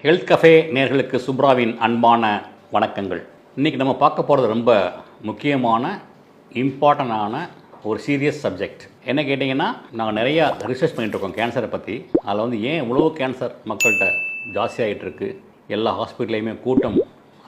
Health cafe நேர்களுக்கு சுப்ராவின் அன்பான வணக்கங்கள். இன்றைக்கி நம்ம பார்க்க போகிறது ரொம்ப முக்கியமான இம்பார்ட்டண்டான ஒரு சீரியஸ் சப்ஜெக்ட். என்ன கேட்டிங்கன்னா, நாங்கள் நிறையா ரிசர்ச் பண்ணிகிட்ருக்கோம் கேன்சரை பற்றி. அதில் வந்து ஏன் இவ்வளோ கேன்சர் மக்கள்கிட்ட ஜாஸ்தியாகிட்டுருக்கு, எல்லா ஹாஸ்பிட்டல்லையுமே கூட்டம்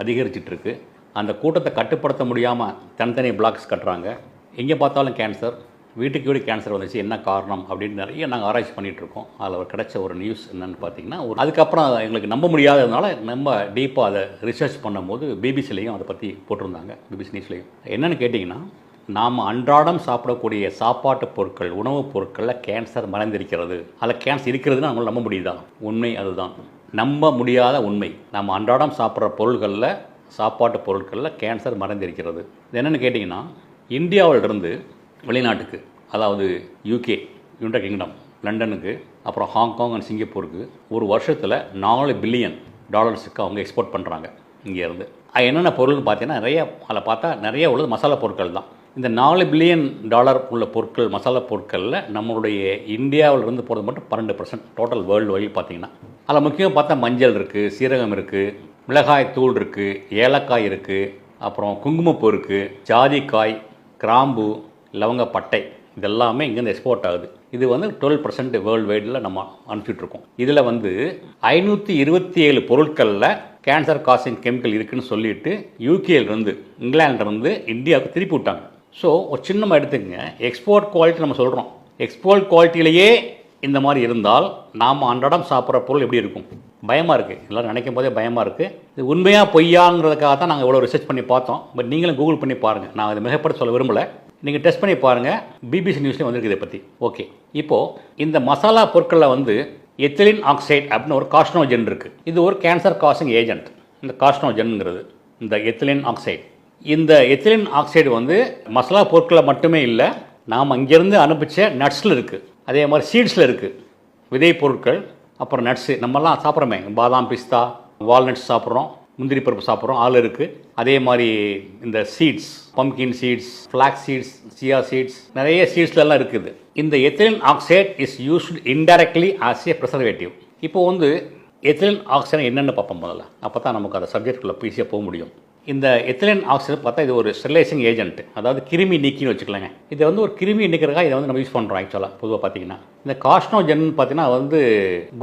அதிகரிச்சிட்ருக்கு, அந்த கூட்டத்தை கட்டுப்படுத்த முடியாமல் தனித்தனி பிளாக்ஸ் கட்டுறாங்க, எங்கே பார்த்தாலும் கேன்சர், வீட்டுக்கு வீடு கேன்சர் வந்துச்சு, என்ன காரணம் அப்படின்னு நிறைய நாங்கள் ஆராய்ச்சி பண்ணிகிட்ருக்கோம். அதில் கிடைச்ச ஒரு நியூஸ் என்னென்னு பார்த்தீங்கன்னா, அதுக்கப்புறம் எங்களுக்கு நம்ப முடியாததுனால நம்ம டீப்பாக அதை ரிசர்ச் பண்ணும்போது பிபிசிலையும் அதை பற்றி போட்டிருந்தாங்க, பிபிசி நியூஸ்லையும். என்னென்னு கேட்டிங்கன்னா, நாம் அன்றாடம் சாப்பிடக்கூடிய சாப்பாட்டு பொருட்கள், உணவுப் பொருட்களில் கேன்சர் மறைந்திருக்கிறது. அதில் கேன்சர் இருக்கிறதுன்னு நம்மளால் நம்ப முடியுதா? உண்மை அதுதான், நம்ப முடியாத உண்மை. நம்ம அன்றாடம் சாப்பிட்ற பொருட்களில், சாப்பாட்டு பொருட்களில் கேன்சர் மறைந்திருக்கிறது. இது என்னென்னு கேட்டிங்கன்னா, இந்தியாவிலிருந்து வெளிநாட்டுக்கு, அதாவது யூகே, யுனைடெட் கிங்டம், லண்டனுக்கு, அப்புறம் ஹாங்காங் அண்ட் சிங்கப்பூருக்கு ஒரு வருஷத்தில் $4 பில்லியன் அவங்க எக்ஸ்போர்ட் பண்ணுறாங்க இங்கேருந்து. என்னென்ன பொருள்னு பார்த்தீங்கன்னா, அதில் பார்த்தா நிறைய உள்ளது மசாலா பொருட்கள் தான். இந்த $4 பில்லியன் உள்ள பொருட்கள், மசாலா பொருட்களில் நம்மளுடைய இந்தியாவிலிருந்து போகிறது மட்டும் 12% டோட்டல் வேர்ல்டு வைடு பார்த்தீங்கன்னா. அதில் முக்கியமாக பார்த்தா மஞ்சள் இருக்குது, சீரகம் இருக்குது, மிளகாய் தூள் இருக்குது, ஏலக்காய் இருக்குது, அப்புறம் குங்குமப்பூ இருக்குது, ஜாதிக்காய், கிராம்பு, லவங்கப்பட்டை, இதெல்லாமே இங்கேருந்து எக்ஸ்போர்ட் ஆகுது. இது வந்து 12% வேர்ல்டு வைடில் நம்ம அனுப்பிச்சிட்ருக்கோம். இதில் வந்து 527 பொருட்களில் கேன்சர் காசிங் கெமிக்கல் இருக்குதுன்னு சொல்லிட்டு யூகேலேருந்து, இங்கிலாந்துலேருந்து இந்தியாவுக்கு திருப்பி விட்டாங்க. ஸோ ஒரு சின்னமாக எடுத்துக்கங்க, எக்ஸ்போர்ட் குவாலிட்டி நம்ம சொல்கிறோம், எக்ஸ்போர்ட் குவாலிட்டியிலேயே இந்த மாதிரி இருந்தால் நாம் அன்றாடம் சாப்பிட்ற பொருள் எப்படி இருக்கும்? பயமாக இருக்குது, எல்லோரும் நினைக்கும் போதே பயமாக இருக்குது. இது உண்மையாக பொய்யாங்கிறதுக்காக தான் நாங்கள் இவ்வளோ ரிசர்ச் பண்ணி பார்த்தோம். பட் நீங்களும் கூகுள் பண்ணி பாருங்கள், நான் அதை மிகப்படுத்த சொல்ல விரும்பலை, நீங்கள் டெஸ்ட் பண்ணி பாருங்கள். பிபிசி நியூஸ்லேயும் வந்திருக்கு இதை பற்றி. ஓகே, இப்போது இந்த மசாலா பொருட்களில் வந்து எத்திலின் ஆக்சைடு அப்படின்னு ஒரு கார்சினோஜன் இருக்குது. இது ஒரு கேன்சர் காசிங் ஏஜென்ட். இந்த கார்சினோஜன்ங்கிறது இந்த எத்திலின் ஆக்சைடு. இந்த எத்திலின் ஆக்சைடு வந்து மசாலா பொருட்களில் மட்டுமே இல்லை, நாம் அங்கேருந்து அனுப்பிச்ச நட்ஸில் இருக்குது, அதே மாதிரி சீட்ஸில் இருக்குது, விதை பொருட்கள், அப்புறம் நட்ஸு. நம்மலாம் சாப்பிட்றோமே, பாதாம், பிஸ்தா, வால்நட்ஸ் சாப்பிட்றோம், முந்திரி பருப்பு சாப்பிட்றோம், அதில் இருக்குது. அதே மாதிரி இந்த seeds, pumpkin seeds, flax seeds, chia seeds, நிறைய சீட்ஸ்லாம் இருக்குது. இந்த ethylene oxide is used indirectly as a preservative. இப்போ வந்து எத்திலின் ஆக்சைடு என்னென்னு பார்ப்போம் முதல்ல, அப்போ தான் நமக்கு அந்த சப்ஜெக்டுக்குள்ளே ஈஸியாக போக முடியும். இந்த எத்திலின் ஆக்சைடு பார்த்தா இது ஒரு ஸ்டெரிலைசிங் ஏஜென்ட், அதாவது கிருமி நீக்கின்னு வச்சுக்கலாங்க. இதை வந்து ஒரு கிருமி நீக்கிறதுக்காக இதை வந்து நம்ம யூஸ் பண்ணுறோம். ஆக்சுவலாக பொதுவாக பார்த்தீங்கன்னா இந்த கார்சினோஜன் பார்த்தீங்கன்னா வந்து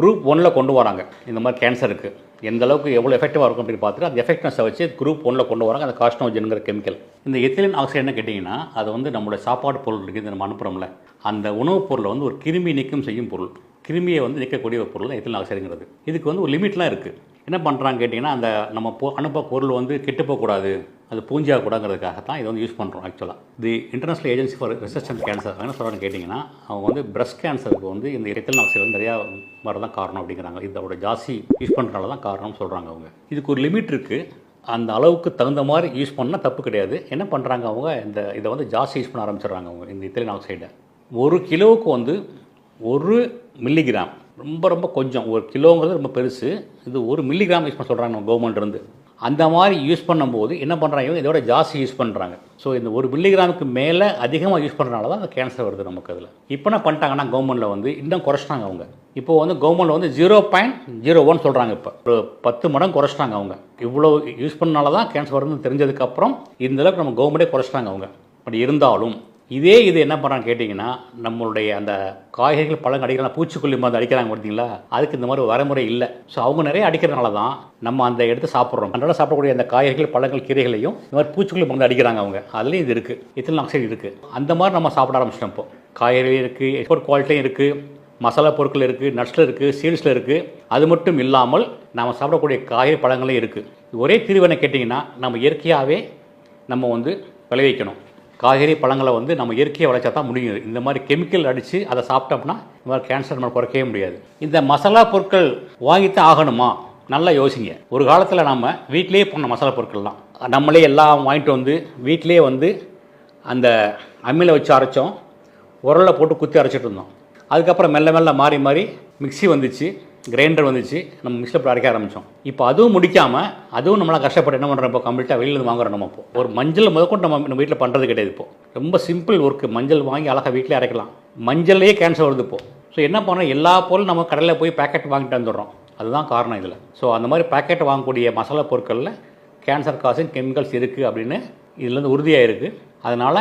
குரூப் 1 கொண்டு வராங்க. இந்த மாதிரி கேன்சருக்கு எந்த அளவுக்கு எவ்வளோ எஃபெக்டிவாக இருக்கும் அப்படின்னு பார்த்துட்டு அந்த எஃபெக்ட்னஸை வச்சு குரூப் 1 கொண்டு வராங்க அந்த கார்சினோஜன்கிற கெமிக்கல். இந்த எத்திலின் ஆக்சைடு என்ன கேட்டிங்கன்னா, அது வந்து நம்மளுடைய சாப்பாடு பொருள் இருக்குது, நம்ம அனுப்புகிறோம்ல, அந்த உணவுப் பொருளை வந்து ஒரு கிருமி நீக்கம் செய்யும் பொருள், கிருமியை வந்து நீக்கக்கூடிய ஒரு பொருள் தான் எத்திலின் ஆக்சைடுங்கிறது. இதுக்கு வந்து ஒரு லிமிட்லாம் இருக்குது. என்ன பண்ணுறாங்க கேட்டிங்கன்னா, அந்த நம்ம அனுப்ப பொருள் வந்து கெட்டு போகக்கூடாது, அது பூஞ்சியாகக்கூடாதுங்கிறதுக்காக தான் இதை வந்து யூஸ் பண்ணுறோம். ஆக்சுவலாக தி international agency for research and cancer என்ன சொல்கிறான்னு கேட்டிங்கன்னா, அவங்க வந்து பிரஸ்ட் கேன்சருக்கு வந்து இந்த எத்திலின் ஆக்சைடு வந்து நிறையா மாதிரி தான் காரணம் அப்படிங்கிறாங்க. இதோட ஜாஸ்தி யூஸ் பண்ணுறனால தான் காரணம்னு சொல்கிறாங்க அவங்க. இதுக்கு ஒரு லிமிட் இருக்குது, அந்த அளவுக்கு தகுந்த மாதிரி யூஸ் பண்ணால் தப்பு கிடையாது. என்ன பண்ணுறாங்க அவங்க, இதை வந்து ஜாஸ்தி யூஸ் பண்ண ஆரம்பிச்சிடுறாங்க அவங்க. இந்த எத்திலின் ஆக்சைடை 1 கிலோவுக்கு வந்து 1 மில்லிகிராம், ரொம்ப ரொம்ப கொஞ்சம், 1 கிலோங்கிறது ரொம்ப பெருசு, இது 1 மில்லிகிராம் யூஸ் பண்ண சொல்கிறாங்க நம்ம கவர்மெண்ட்லேருந்து. அந்த மாதிரி யூஸ் பண்ணும்போது என்ன பண்ணுறாங்க, இதோட ஜாஸ்தி யூஸ் பண்ணுறாங்க. ஸோ இந்த 1 மில்லிகிராமுக்கு மேலே அதிகமாக யூஸ் பண்ணுறனால தான் அந்த கேன்சர் வருது நமக்கு. அதில் இப்போ என்ன பண்ணிட்டாங்கன்னா, கவர்மெண்ட்டில் வந்து இன்னும் குறைச்சிட்டாங்க அவங்க. இப்போது வந்து கவர்மெண்ட்டில் வந்து 0.01 சொல்கிறாங்க. இப்போ ஒரு 10 மடங்கு குறைச்சிட்டாங்க அவங்க. இவ்வளோ யூஸ் பண்ணனால தான் கேன்சர் வருதுன்னு தெரிஞ்சதுக்கப்புறம் இந்தளவுக்கு நம்ம கவர்மெண்ட்டே குறைச்சிட்டாங்க அவங்க. அப்படி இருந்தாலும் இது என்ன பண்ணுறான்னு கேட்டிங்கன்னா, நம்மளுடைய அந்த காய்கறிகள், பழங்கள் அடிக்கலாம், பூச்சிக்கொல்லி மருந்து அடிக்கிறாங்க பார்த்தீங்களா, அதுக்கு இந்த மாதிரி வரைமுறை இல்லை. ஸோ அவங்க நிறைய அடிக்கிறதுனால தான் நம்ம அந்த எடுத்து சாப்பிட்றோம். அன்றாட சாப்பிடக்கூடிய அந்த காய்கறிகள், பழங்கள், கீரைகளையும் இந்த மாதிரி பூச்சிக்கொல்லி மருந்து அடிக்கிறாங்க அவங்க. அதுலேயும் இது இருக்குது, எத்திலின் ஆக்சைடு இருக்குது. அந்த மாதிரி நம்ம சாப்பிட ஆரம்பிச்சிட்டோம். இப்போ காய்கறியும் இருக்குது, எக்ஸ்போர்ட் குவாலிட்டியும் இருக்குது, மசாலா பொருட்கள் இருக்குது, நட்ஸில் இருக்குது, சீட்ஸில் இருக்குது. அது மட்டும் இல்லாமல் நம்ம சாப்பிடக்கூடிய காய்கறி, பழங்களும் இருக்குது. ஒரே தீர்வுன்னு கேட்டிங்கன்னா, நம்ம இயற்கையாகவே நம்ம வந்து விளைவிக்கணும். காய்கறி, பழங்களை வந்து நம்ம இயற்கையை விளைச்சா தான் முடியுது. இந்த மாதிரி கெமிக்கல் அடித்து அதை சாப்பிட்டோம்னா இந்த மாதிரி கேன்சர் நம்ம குறைக்கவே முடியாது. இந்த மசாலா பொருட்கள் வாங்கித்தான் ஆகணுமா? நல்லா யோசிங்க. ஒரு காலத்தில் நம்ம வீட்டிலேயே பண்ண மசாலா பொருட்கள்லாம் நம்மளே எல்லாம் வாங்கிட்டு வந்து வீட்டிலே வந்து அந்த அம்மியில் வச்சு அரைச்சோம், உரலில் போட்டு குத்தி அரைச்சிட்டு இருந்தோம். அதுக்கப்புறம் மெல்ல மெல்ல மாறி மாறி மிக்ஸி வந்துச்சு, கிரைண்டர் வந்துச்சு, நம்ம மிக்ஸில் போட்டு அரைக்க ஆரம்பித்தோம். இப்போ அதுவும் முடிக்காமல் அதுவும் நம்மளால் கஷ்டப்பட்டு என்ன பண்ணுறோம், இப்போ கம்ப்ளீட்டாக வெளியிலேருந்து வாங்குறோம். நம்ம இப்போ ஒரு மஞ்சள் முதற்கொண்டு நம்ம வீட்டில் பண்ணுறது கிடையாது. இப்போ ரொம்ப சிம்பிள் ஒர்க்கு, மஞ்சள் வாங்கி அழகாக வீட்டிலே அரைக்கலாம். மஞ்சள்லேயே கேன்சர் வருது இப்போது. ஸோ என்ன பண்ணுறோம், எல்லா பொருளும் நம்ம கடையில் போய் பேக்கெட் வாங்கிட்டு வந்துடுறோம். அதுதான் காரணம் இதில். ஸோ அந்த மாதிரி பேக்கெட் வாங்கக்கூடிய மசாலா பொருட்களில் கேன்சர் காசிங் கெமிக்கல்ஸ் இருக்குது அப்படின்னு இதுலேருந்து உறுதியாக இருக்குது. அதனால்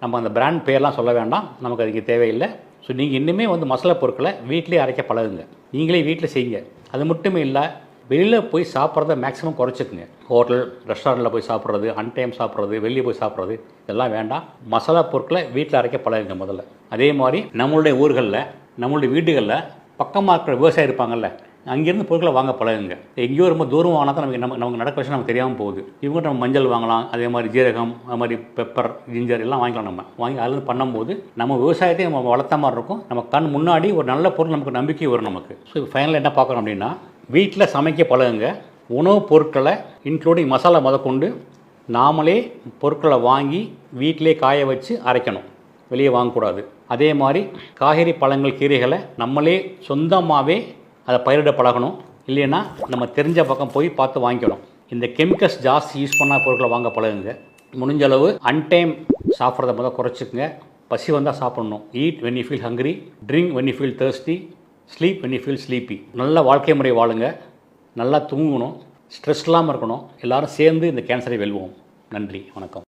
நம்ம அந்த பிராண்ட் பேர்லாம் சொல்ல வேண்டாம், நமக்கு அதுக்கு தேவையில்லை. ஸோ நீங்கள் இன்னுமே மசாலா பொருட்களை வீட்டிலே அரைக்க பழகுங்க, நீங்களே வீட்டில் செய்யுங்க. அது மட்டுமே இல்லை, வெளியில் போய் சாப்பிட்றத மேக்ஸிமம் குறைச்சிக்குங்க. ஹோட்டல் ரெஸ்டாரண்ட்டில் போய் சாப்பிட்றது, அன்டைம் சாப்பிட்றது, வெளியே போய் சாப்பிட்றது இதெல்லாம் வேண்டாம். மசாலா பொருட்களை வீட்டில் அரைக்க பழகுங்க முதல்ல. அதே மாதிரி நம்மளுடைய ஊர்களில், நம்மளுடைய வீடுகளில் பக்கமாக இருக்கிற விவசாயி இருப்பாங்கள்ல, அங்கேருந்து பொருட்களை வாங்க பழகுங்க. எங்கேயோ ரொம்ப தூரம் வாங்கினா தான் நமக்கு நடக்க விஷயம் நமக்கு தெரியாமல் போகுது. இவங்க நம்ம மஞ்சள் வாங்கலாம், அதே மாதிரி ஜீரகம், அது மாதிரி பெப்பர், ஜிஞ்சர் எல்லாம் வாங்கிக்கலாம். நம்ம வாங்கி அதில் பண்ணும்போது நம்ம விவசாயத்தை நம்ம வளர்த்த மாதிரி இருக்கும். நம்ம கண் முன்னாடி ஒரு நல்ல பொருள் நமக்கு நம்பிக்கை வரும் நமக்கு. ஸோ ஃபைனலாக என்ன பார்க்குறோம் அப்படின்னா, வீட்டில் சமைக்க பழகுங்க. உணவுப் பொருட்களை இன்க்ளூடிங் மசாலா முதற்கொண்டு நாமளே பொருட்களை வாங்கி வீட்டிலே காய வச்சு அரைக்கணும், வெளியே வாங்கக்கூடாது. அதே மாதிரி காய்கறி, பழங்கள், கீரைகளை நம்மளே சொந்தமாகவே அதை பயிரிட பழகணும். இல்லைன்னா நம்ம தெரிஞ்ச பக்கம் போய் பார்த்து வாங்கிக்கணும். இந்த கெமிக்கல்ஸ் ஜாஸ்தி யூஸ் பண்ணால் பொருட்களை வாங்க பழகுங்க. முடிஞ்ச அளவு அன்டைம் சாப்பிட்றத முதல் குறைச்சிக்குங்க. பசி வந்தால் சாப்பிட்ணும். Eat when you feel hungry, drink when you feel thirsty, sleep when you feel sleepy. நல்ல வாழ்க்கை முறை வாழுங்க, நல்லா தூங்கணும், ஸ்ட்ரெஸ் இல்லாமல் இருக்கணும். எல்லோரும் சேர்ந்து இந்த கேன்சரை வெல்வோம். நன்றி, வணக்கம்.